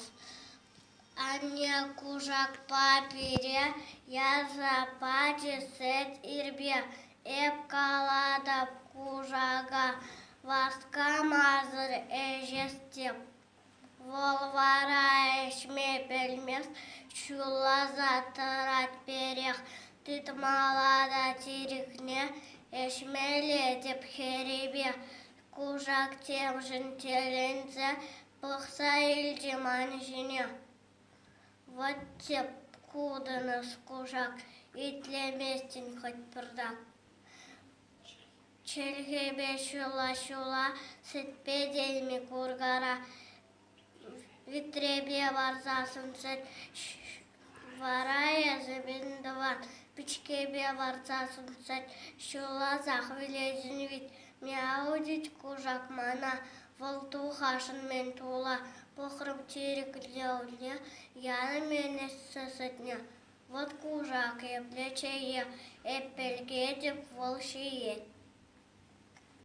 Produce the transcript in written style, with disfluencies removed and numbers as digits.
жалғыз. Ане кужак папире, я западе сет ирбе, эп калада кужага, васка мазыр эжестеп. Волвара эшме белмес, чула затырат перех, тыт малада тирикне, эшмеле деп херебе, кужак тем жинтелензе, пықса илде манжине. Вот теп кудыныз кужак, итлеместен хоть пырдак. Челгебе шула-шула, сытпе дельми кургара, витребе варзасын сет, варая забиндыван, пичкебе варзасын сет, шула захвилезін вит, мяудить кужак мана, волтухашын мен тула, похрым тирик леуле, яны менес сосетня. Вот кужак еплечее, эппелге деп волшиет.